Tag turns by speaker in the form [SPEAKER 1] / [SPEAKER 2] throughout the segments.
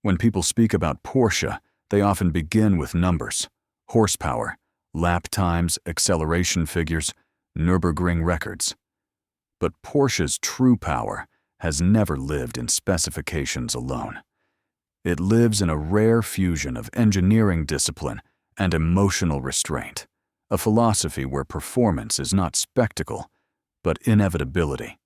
[SPEAKER 1] When people speak about Porsche, they often begin with numbers: horsepower, lap times, acceleration figures, Nürburgring records. But Porsche's true power has never lived in specifications alone. It lives in a rare fusion of engineering discipline and emotional restraint, a philosophy where performance is not spectacle, but inevitability.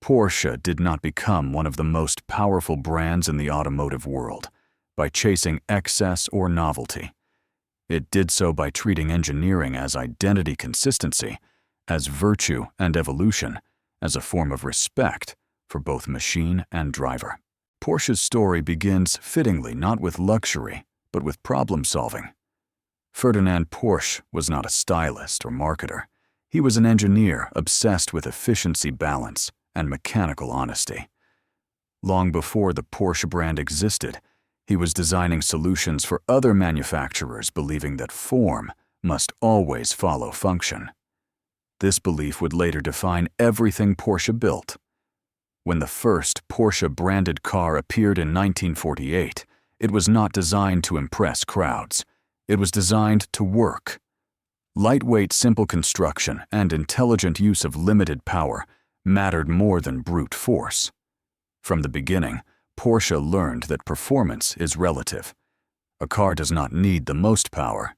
[SPEAKER 1] Porsche did not become one of the most powerful brands in the automotive world by chasing excess or novelty. It did so by treating engineering as identity consistency, as virtue and evolution, as a form of respect for both machine and driver. Porsche's story begins fittingly not with luxury, but with problem-solving. Ferdinand Porsche was not a stylist or marketer. He was an engineer obsessed with efficiency balance and mechanical honesty. Long before the Porsche brand existed, he was designing solutions for other manufacturers, believing that form must always follow function. This belief would later define everything Porsche built. When the first Porsche-branded car appeared in 1948, it was not designed to impress crowds. It was designed to work. Lightweight, simple construction and intelligent use of limited power mattered more than brute force. From the beginning, Porsche learned that performance is relative. A car does not need the most power.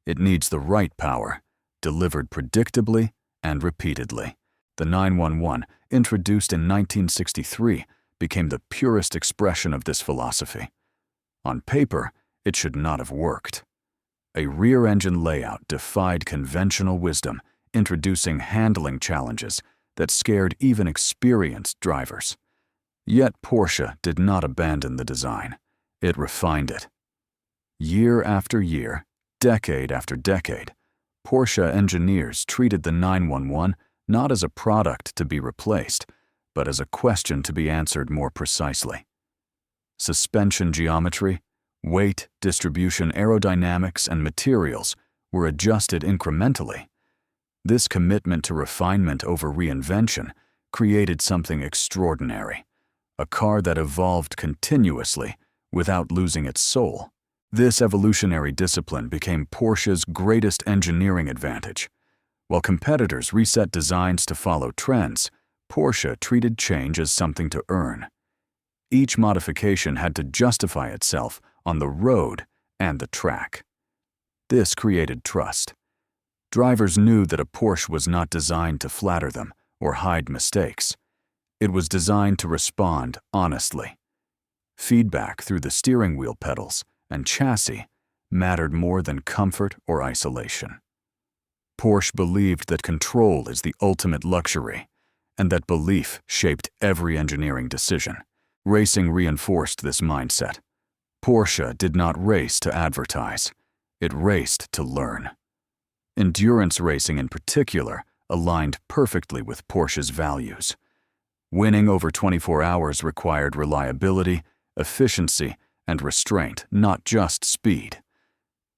[SPEAKER 1] It needs the right power, delivered predictably and repeatedly. The 911, introduced in 1963, became the purest expression of this philosophy. On paper, it should not have worked. A rear-engine layout defied conventional wisdom, introducing handling challenges that scared even experienced drivers. Yet Porsche did not abandon the design. It refined it. Year after year, decade after decade, Porsche engineers treated the 911 not as a product to be replaced, but as a question to be answered more precisely. Suspension geometry, weight, distribution, aerodynamics, and materials were adjusted incrementally. This commitment to refinement over reinvention created something extraordinary, a car that evolved continuously without losing its soul. This evolutionary discipline became Porsche's greatest engineering advantage. While competitors reset designs to follow trends, Porsche treated change as something to earn. Each modification had to justify itself on the road and the track. This created trust. Drivers knew that a Porsche was not designed to flatter them or hide mistakes. It was designed to respond honestly. Feedback through the steering wheel pedals and chassis mattered more than comfort or isolation. Porsche believed that control is the ultimate luxury, and that belief shaped every engineering decision. Racing reinforced this mindset. Porsche did not race to advertise. It raced to learn. Endurance racing in particular aligned perfectly with Porsche's values. Winning over 24 hours required reliability, efficiency, and restraint, not just speed.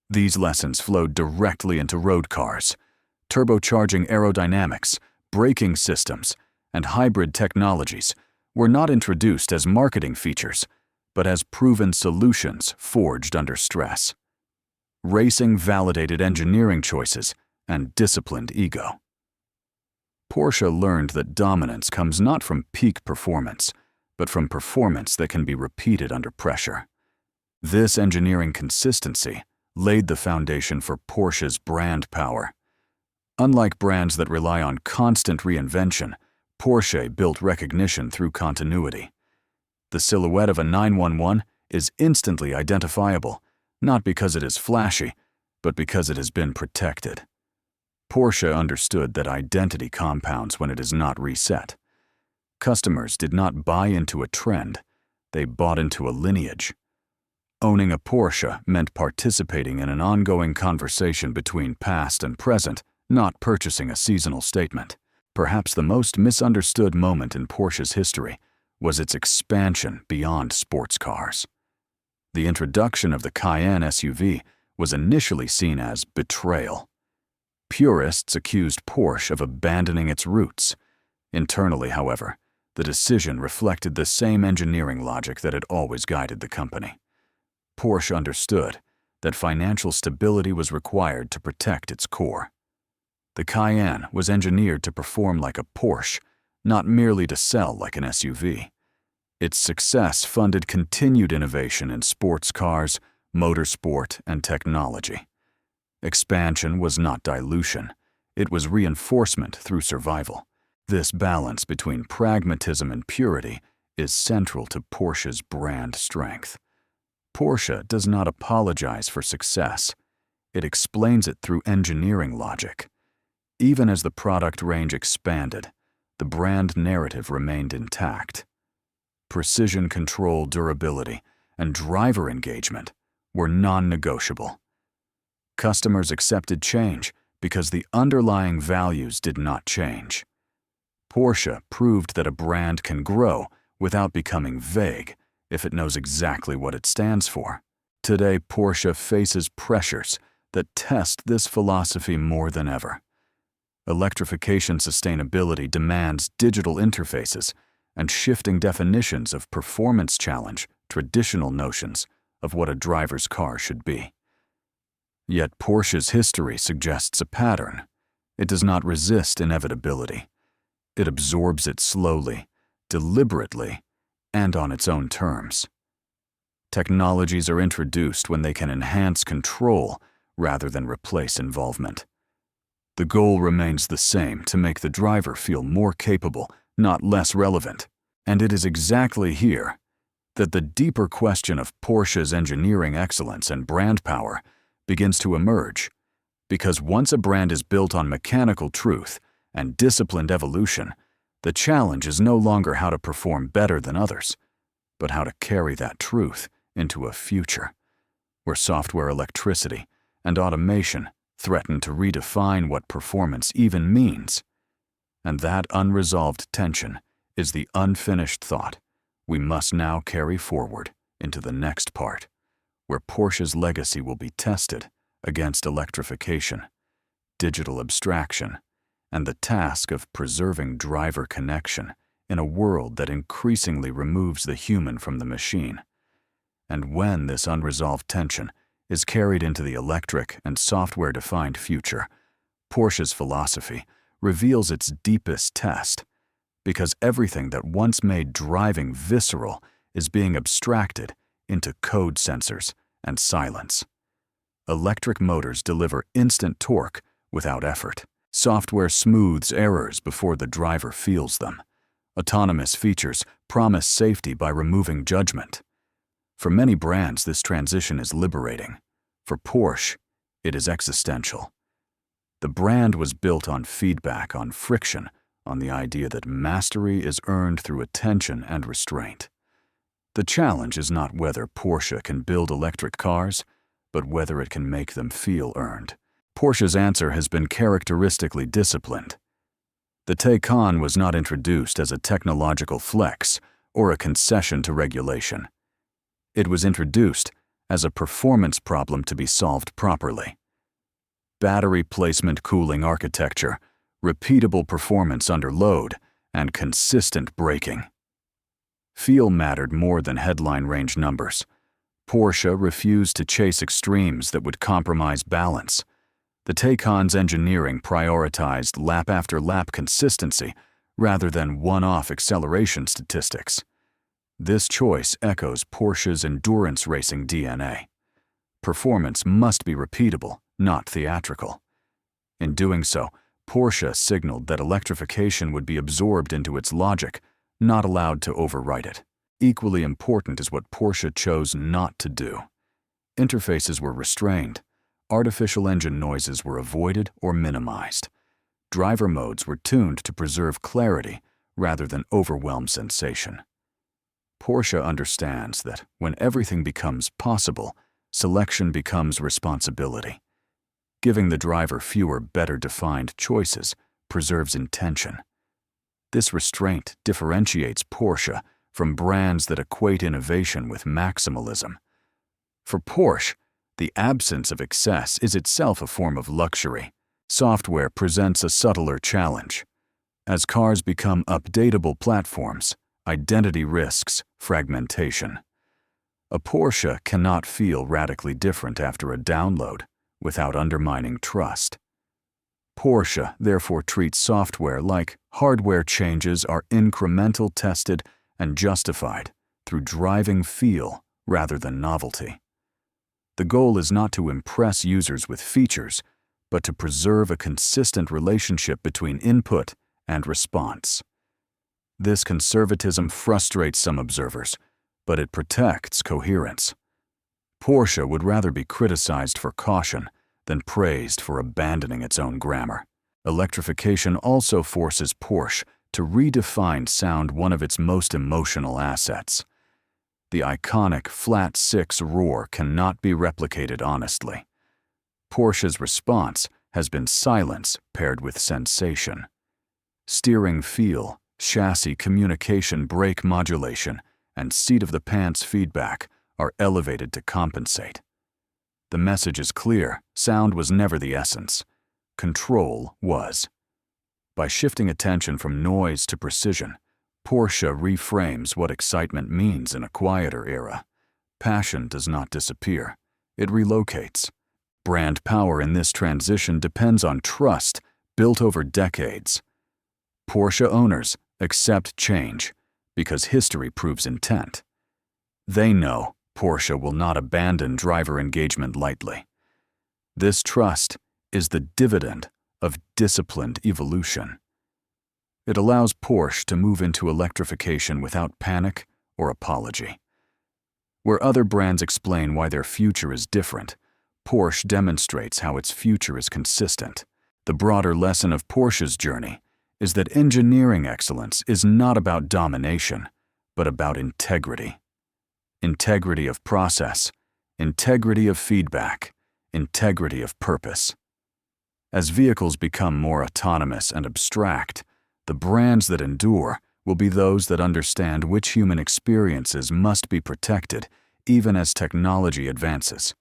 [SPEAKER 1] These lessons flowed directly into road cars. Turbocharging aerodynamics, braking systems, and hybrid technologies were not introduced as marketing features, but as proven solutions forged under stress. Racing validated engineering choices and disciplined ego. Porsche learned that dominance comes not from peak performance, but from performance that can be repeated under pressure. This engineering consistency laid the foundation for Porsche's brand power. Unlike brands that rely on constant reinvention, Porsche built recognition through continuity. The silhouette of a 911 is instantly identifiable, not because it is flashy, but because it has been protected. Porsche understood that identity compounds when it is not reset. Customers did not buy into a trend, they bought into a lineage. Owning a Porsche meant participating in an ongoing conversation between past and present, not purchasing a seasonal statement. Perhaps the most misunderstood moment in Porsche's history was its expansion beyond sports cars. The introduction of the Cayenne SUV was initially seen as betrayal. Purists accused Porsche of abandoning its roots. Internally, however, The decision reflected the same engineering logic that had always guided the company. Porsche understood that financial stability was required to protect its core. The Cayenne was engineered to perform like a Porsche, not merely to sell like an SUV. Its success funded continued innovation in sports cars, motorsport, and technology. Expansion was not dilution. It was reinforcement through survival. This balance between pragmatism and purity is central to Porsche's brand strength. Porsche does not apologize for success. It explains it through engineering logic. Even as the product range expanded, the brand narrative remained intact. Precision control, durability, and driver engagement were non-negotiable. Customers accepted change because the underlying values did not change. Porsche proved that a brand can grow without becoming vague if it knows exactly what it stands for. Today, Porsche faces pressures that test this philosophy more than ever. Electrification sustainability demands digital interfaces and shifting definitions of performance challenge traditional notions of what a driver's car should be. Yet Porsche's history suggests a pattern. It does not resist inevitability. It absorbs it slowly, deliberately, and on its own terms. Technologies are introduced when they can enhance control rather than replace involvement. The goal remains the same: to make the driver feel more capable, not less relevant. And it is exactly here that the deeper question of Porsche's engineering excellence and brand power begins to emerge. Because once a brand is built on mechanical truth and disciplined evolution, the challenge is no longer how to perform better than others, but how to carry that truth into a future where software, electricity, and automation threaten to redefine what performance even means. And that unresolved tension is the unfinished thought we must now carry forward into the next part, where Porsche's legacy will be tested against electrification, digital abstraction, and the task of preserving driver connection in a world that increasingly removes the human from the machine. And when this unresolved tension is carried into the electric and software-defined future, Porsche's philosophy reveals its deepest test, because everything that once made driving visceral is being abstracted into code sensors and silence. Electric motors deliver instant torque without effort. Software smooths errors before the driver feels them. Autonomous features promise safety by removing judgment. For many brands, this transition is liberating. For Porsche, it is existential. The brand was built on feedback, on friction, on the idea that mastery is earned through attention and restraint. The challenge is not whether Porsche can build electric cars, but whether it can make them feel earned. Porsche's answer has been characteristically disciplined. The Taycan was not introduced as a technological flex or a concession to regulation. It was introduced as a performance problem to be solved properly. Battery placement, cooling architecture, repeatable performance under load, and consistent braking. Feel mattered more than headline range numbers. Porsche refused to chase extremes that would compromise balance. The Taycan's engineering prioritized lap after lap consistency rather than one-off acceleration statistics. This choice echoes Porsche's endurance racing DNA. Performance must be repeatable, not theatrical. In doing so, Porsche signaled that electrification would be absorbed into its logic, not allowed to overwrite it. Equally important is what Porsche chose not to do. Interfaces were restrained. Artificial engine noises were avoided or minimized. Driver modes were tuned to preserve clarity rather than overwhelm sensation. Porsche understands that when everything becomes possible, selection becomes responsibility. Giving the driver fewer, better-defined choices preserves intention. This restraint differentiates Porsche from brands that equate innovation with maximalism. For Porsche, the absence of excess is itself a form of luxury. Software presents a subtler challenge. As cars become updatable platforms, identity risks fragmentation. A Porsche cannot feel radically different after a download without undermining trust. Porsche therefore treats software like hardware changes are incremental, tested, and justified through driving feel rather than novelty. The goal is not to impress users with features, but to preserve a consistent relationship between input and response. This conservatism frustrates some observers, but it protects coherence. Porsche would rather be criticized for caution than praised for abandoning its own grammar. Electrification also forces Porsche to redefine sound, one of its most emotional assets. The iconic flat six roar cannot be replicated honestly. Porsche's response has been silence paired with sensation. Steering feel, chassis communication, brake modulation, and seat-of-the-pants feedback are elevated to compensate. The message is clear: sound was never the essence. Control was. By shifting attention from noise to precision, Porsche reframes what excitement means in a quieter era. Passion does not disappear, it relocates. Brand power in this transition depends on trust built over decades. Porsche owners accept change because history proves intent. They know Porsche will not abandon driver engagement lightly. This trust is the dividend of disciplined evolution. It allows Porsche to move into electrification without panic or apology. Where other brands explain why their future is different, Porsche demonstrates how its future is consistent. The broader lesson of Porsche's journey is that engineering excellence is not about domination, but about integrity. Integrity of process, integrity of feedback, integrity of purpose. As vehicles become more autonomous and abstract, the brands that endure will be those that understand which human experiences must be protected even as technology advances.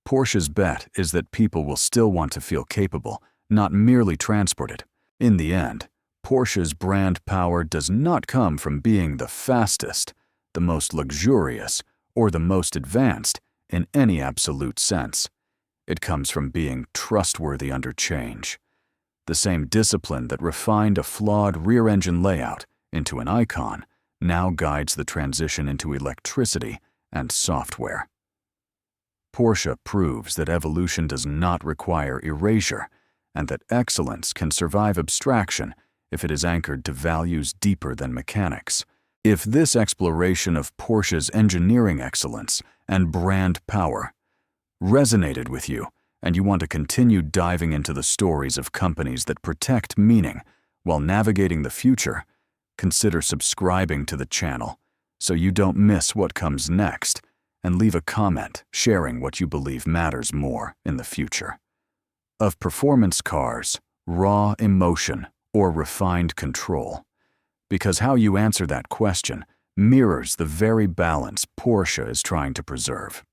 [SPEAKER 1] Porsche's bet is that people will still want to feel capable, not merely transported. In the end, Porsche's brand power does not come from being the fastest, the most luxurious, or the most advanced in any absolute sense. It comes from being trustworthy under change. The same discipline that refined a flawed rear-engine layout into an icon now guides the transition into electricity and software. Porsche proves that evolution does not require erasure, and that excellence can survive abstraction if it is anchored to values deeper than mechanics. If this exploration of Porsche's engineering excellence and brand power resonated with you, and you want to continue diving into the stories of companies that protect meaning while navigating the future, consider subscribing to the channel so you don't miss what comes next, and leave a comment sharing what you believe matters more in the future. Of performance cars, raw emotion, or refined control? Because how you answer that question mirrors the very balance Porsche is trying to preserve.